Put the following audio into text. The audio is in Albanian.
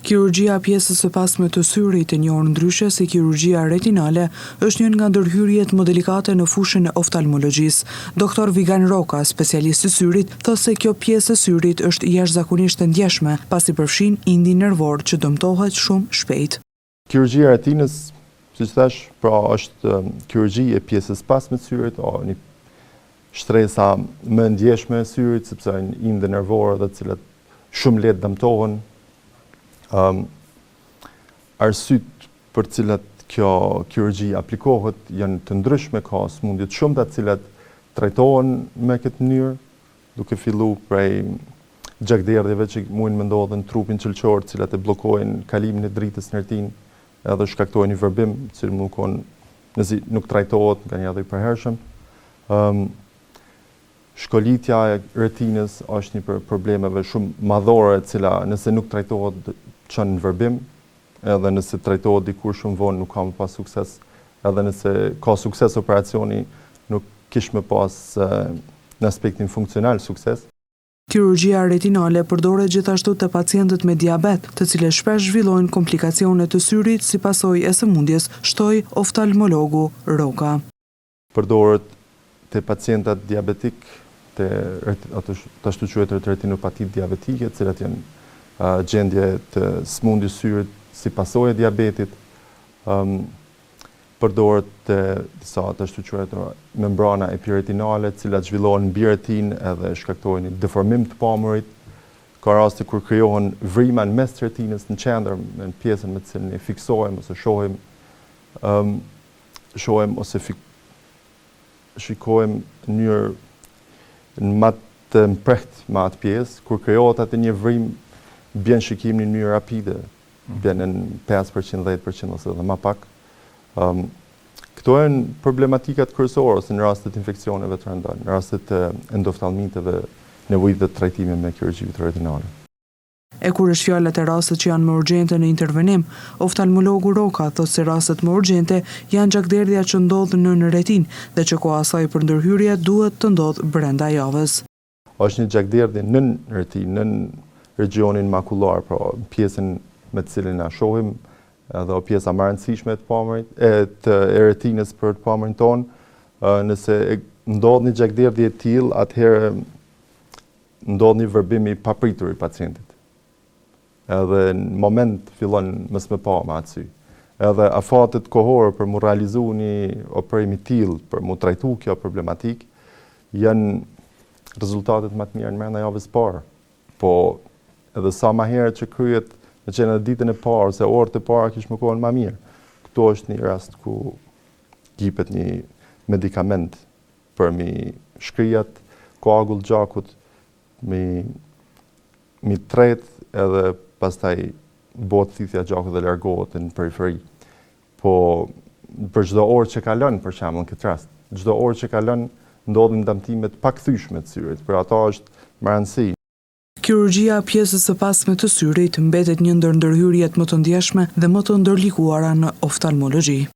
Kirurgjia pjesës së pasme të syrit, e njohur ndryshe si kirurgjia retinale, është një nga ndërhyrjet më delikate në fushën e oftalmologjisë. Doktor Vigan Roka, specialist i syrit, thosë se kjo pjesë e syrit është jashtëzakonisht e ndjeshme, pasi përfshin indin nervor që dëmtohet shumë shpejt. Kirurgjia e retinës, siç thash, pra është kirurgji e pjesës pasme të syrit, një shtresa më ndjeshme e syrit, sepse janë inde nervore dhe të cilat shumë lehtë dëmtohen. Arsyet për cilat kjo kirurgji aplikohet janë të ndryshme, ka sëmundje të shumta të cilat trajtohen me këtë mënyrë, duke filluar prej gjakderdhjeve që mund të ndodhen në trupin qelçor, të cilat e bllokojnë kalimin e dritës në retinë, edhe shkaktojnë një vërbim, i cili mund të konë, nëse nuk trajtohet nga një edhe i përhershëm. Shkolitja e retinës është një për problemeve shumë madhore, e cila nëse nuk trajtohet çon në vërbim, edhe nëse trajtohet dikur shumë vonë nuk ka më pas sukses, edhe nëse ka sukses operacioni nuk kish më pas në aspektin funksional sukses. Kirurgjia retinale përdoret gjithashtu te pacientët me diabet, të cilët shpesh zhvillojnë komplikacione të syrit si pasojë e sëmundjes, shtoi oftalmologu Roka. Përdoret te pacientat diabetik, ashtu quhet retinopati diabetike, të cilat janë gjendje të sëmundjes syrit si pasojë e diabetit. Përdoret te disa ashtu quajtura membrana epiretinale, të cilat zhvillohen mbi retinë edhe shkaktojnë një deformim të pamurit. Ka raste kur krijohen vrima në mes të retinës, në qendër, në pjesën me të cilën e fiksojmë ose shohim ose shikojmë në mënyrë në mat të mprehtë me atë pjesë, kur krijohet atë një vrim, bjen shikimi në mënyrë rapide, bjen në 5%, 10% ose edhe më pak. Këto janë problematikat kryesore ose në rastet infeksioneve të rënda, në rastet e endoftalmiteve, nevojitet trajtime me kirurgji retinale. E kur është fjala të rastet që janë më urgjente në intervenim, oftalmologu Roka thotë se rastet më urgjente janë gjakderdhja që ndodh në retinë dhe që koha saj për ndërhyrje duhet të ndodh brenda javës. Është një gjakderdhje nën retinë, nën regionin makular, pra pjesën me të cilën na shohim, edhe pjesa më e rëndësishme e pamurit, e retinës për të pamurin tonë. Nëse ndodh një gjakderdhje e tillë, atëherë ndodh një vërbim i papritur i pacientit. Edhe në moment fillon mos më pa me atë sy. Edhe afatet kohore për mu realizu një operim i tillë, për mu trajtu kjo problematik, janë rezultatet më të mira në brenda javës parë. Po edhe sa më herët që kryhet në qenë ditën e parë ose orët e para kish më kohën më mirë. Këto është një rast ku jepet një medikament për mi shkrijat koagull gjakut, mi tret edhe pastaj bëhet thithja e gjakut dhe largohet në periferi. Po për çdo orë që kalon, për shembull në këtë rast, çdo orë që kalon ndodhin dëmtime të pakthyeshme të syrit, për ata është më rëndësi. Kirurgjia pjesës së pasme të syrit mbetet një ndër ndërhyrjet më të ndjeshme dhe më të ndërlikuara në oftalmologji.